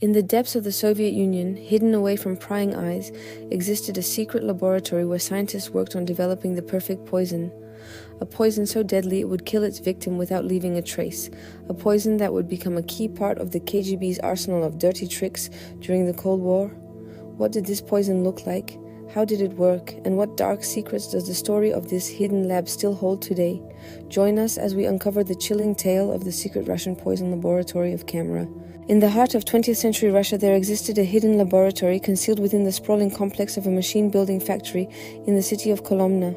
In the depths of the Soviet Union, hidden away from prying eyes, existed a secret laboratory where scientists worked on developing the perfect poison. A poison so deadly it would kill its victim without leaving a trace. A poison that would become a key part of the KGB's arsenal of dirty tricks during the Cold War. What did this poison look like? How did it work? And what dark secrets does the story of this hidden lab still hold today? Join us as we uncover the chilling tale of the secret Russian poison laboratory of Kamera. In the heart of 20th century Russia, there existed a hidden laboratory concealed within the sprawling complex of a machine-building factory in the city of Kolomna.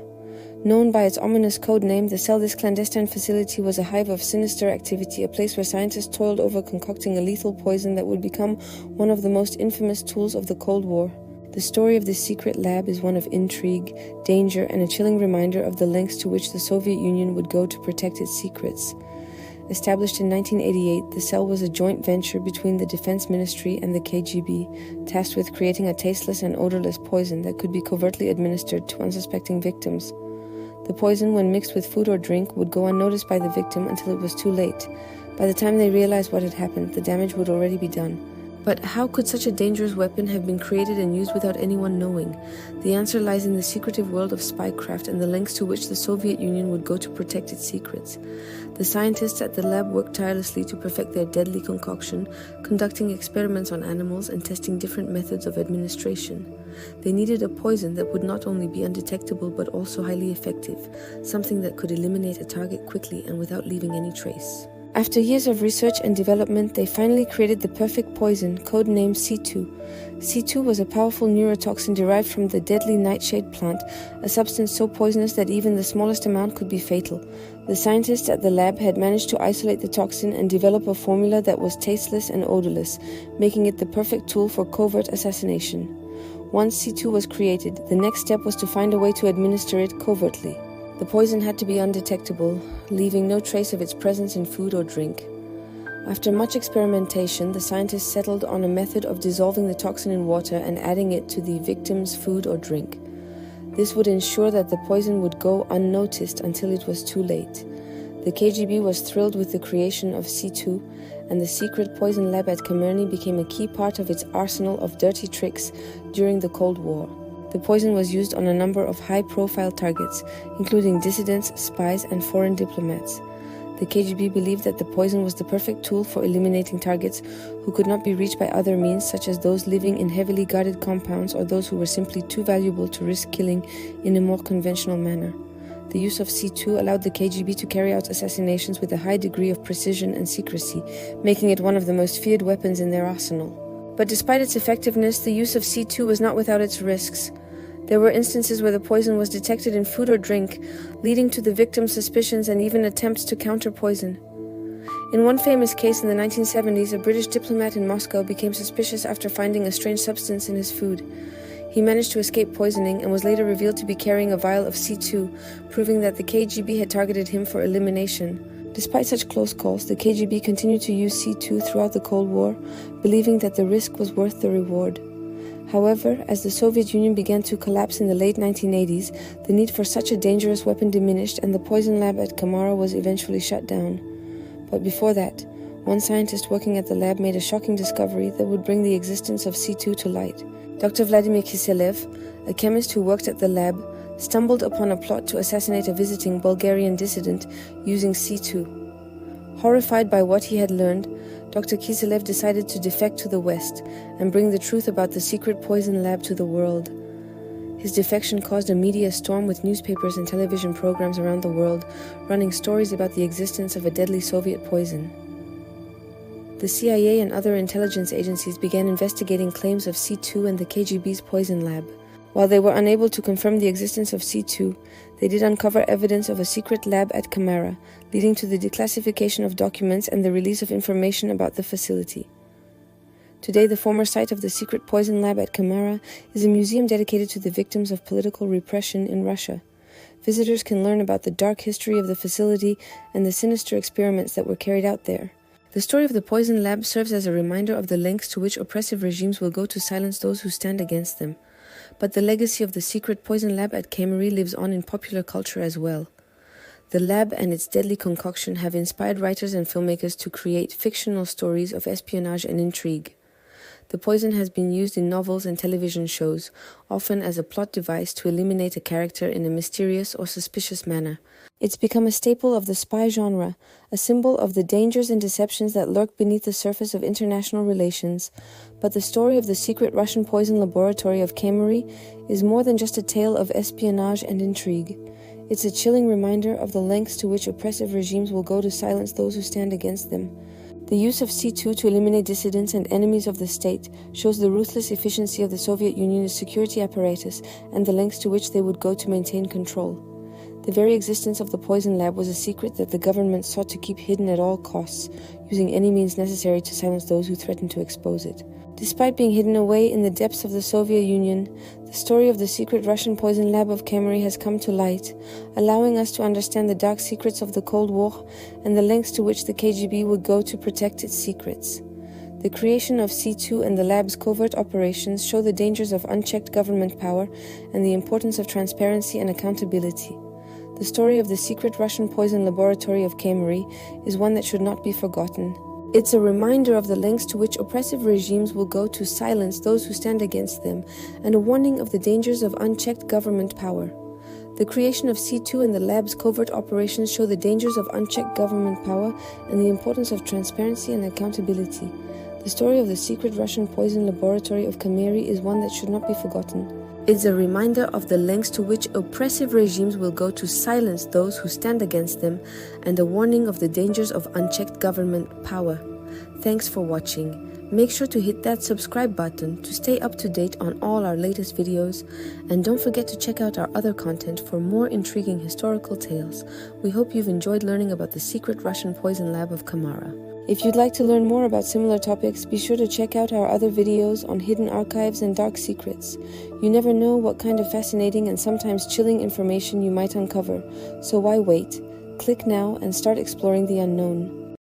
Known by its ominous code name, this clandestine facility was a hive of sinister activity, a place where scientists toiled over concocting a lethal poison that would become one of the most infamous tools of the Cold War. The story of this secret lab is one of intrigue, danger, and a chilling reminder of the lengths to which the Soviet Union would go to protect its secrets. Established in 1988, the cell was a joint venture between the Defense Ministry and the KGB, tasked with creating a tasteless and odorless poison that could be covertly administered to unsuspecting victims. The poison, when mixed with food or drink, would go unnoticed by the victim until it was too late. By the time they realized what had happened, the damage would already be done. But how could such a dangerous weapon have been created and used without anyone knowing? The answer lies in the secretive world of spycraft and the lengths to which the Soviet Union would go to protect its secrets. The scientists at the lab worked tirelessly to perfect their deadly concoction, conducting experiments on animals and testing different methods of administration. They needed a poison that would not only be undetectable but also highly effective, something that could eliminate a target quickly and without leaving any trace. After years of research and development, they finally created the perfect poison, codenamed C2. C2 was a powerful neurotoxin derived from the deadly nightshade plant, a substance so poisonous that even the smallest amount could be fatal. The scientists at the lab had managed to isolate the toxin and develop a formula that was tasteless and odorless, making it the perfect tool for covert assassination. Once C2 was created, the next step was to find a way to administer it covertly. The poison had to be undetectable, leaving no trace of its presence in food or drink. After much experimentation, the scientists settled on a method of dissolving the toxin in water and adding it to the victim's food or drink. This would ensure that the poison would go unnoticed until it was too late. The KGB was thrilled with the creation of C2, and the secret poison lab at Kamera became a key part of its arsenal of dirty tricks during the Cold War. The poison was used on a number of high-profile targets, including dissidents, spies, and foreign diplomats. The KGB believed that the poison was the perfect tool for eliminating targets who could not be reached by other means, such as those living in heavily guarded compounds or those who were simply too valuable to risk killing in a more conventional manner. The use of C2 allowed the KGB to carry out assassinations with a high degree of precision and secrecy, making it one of the most feared weapons in their arsenal. But despite its effectiveness, the use of C2 was not without its risks. There were instances where the poison was detected in food or drink, leading to the victim's suspicions and even attempts to counter-poison. In one famous case in the 1970s, a British diplomat in Moscow became suspicious after finding a strange substance in his food. He managed to escape poisoning and was later revealed to be carrying a vial of C2, proving that the KGB had targeted him for elimination. Despite such close calls, the KGB continued to use C2 throughout the Cold War, believing that the risk was worth the reward. However, as the Soviet Union began to collapse in the late 1980s, the need for such a dangerous weapon diminished and the poison lab at Kamera was eventually shut down. But before that, one scientist working at the lab made a shocking discovery that would bring the existence of C2 to light. Dr. Vladimir Kiselev, a chemist who worked at the lab, stumbled upon a plot to assassinate a visiting Bulgarian dissident using C2. Horrified by what he had learned, Dr. Kiselev decided to defect to the West and bring the truth about the secret poison lab to the world. His defection caused a media storm with newspapers and television programs around the world running stories about the existence of a deadly Soviet poison. The CIA and other intelligence agencies began investigating claims of C2 and the KGB's poison lab. While they were unable to confirm the existence of C2, they did uncover evidence of a secret lab at Kamera, leading to the declassification of documents and the release of information about the facility. Today, the former site of the secret poison lab at Kamera is a museum dedicated to the victims of political repression in Russia. Visitors can learn about the dark history of the facility and the sinister experiments that were carried out there. The story of the poison lab serves as a reminder of the lengths to which oppressive regimes will go to silence those who stand against them. But the legacy of the secret poison lab at Kamera lives on in popular culture as well. The lab and its deadly concoction have inspired writers and filmmakers to create fictional stories of espionage and intrigue. The poison has been used in novels and television shows, often as a plot device to eliminate a character in a mysterious or suspicious manner. It's become a staple of the spy genre, a symbol of the dangers and deceptions that lurk beneath the surface of international relations. But the story of the secret Russian poison laboratory of Kamera is more than just a tale of espionage and intrigue. It's a chilling reminder of the lengths to which oppressive regimes will go to silence those who stand against them. The use of C2 to eliminate dissidents and enemies of the state shows the ruthless efficiency of the Soviet Union's security apparatus and the lengths to which they would go to maintain control. The very existence of the poison lab was a secret that the government sought to keep hidden at all costs, using any means necessary to silence those who threatened to expose it. Despite being hidden away in the depths of the Soviet Union, the story of the secret Russian poison lab of Kamera has come to light, allowing us to understand the dark secrets of the Cold War and the lengths to which the KGB would go to protect its secrets. The creation of C2 and the lab's covert operations show the dangers of unchecked government power and the importance of transparency and accountability. The story of the secret Russian poison laboratory of Kamera is one that should not be forgotten. It's a reminder of the lengths to which oppressive regimes will go to silence those who stand against them, and a warning of the dangers of unchecked government power. The creation of C2 and the lab's covert operations show the dangers of unchecked government power and the importance of transparency and accountability. The story of the secret Russian poison laboratory of Kamera is one that should not be forgotten. It's a reminder of the lengths to which oppressive regimes will go to silence those who stand against them, and a warning of the dangers of unchecked government power. Thanks for watching. Make sure to hit that subscribe button to stay up to date on all our latest videos, and don't forget to check out our other content for more intriguing historical tales. We hope you've enjoyed learning about the secret Russian poison lab of Kamera. If you'd like to learn more about similar topics, be sure to check out our other videos on hidden archives and dark secrets. You never know what kind of fascinating and sometimes chilling information you might uncover, so why wait? Click now and start exploring the unknown.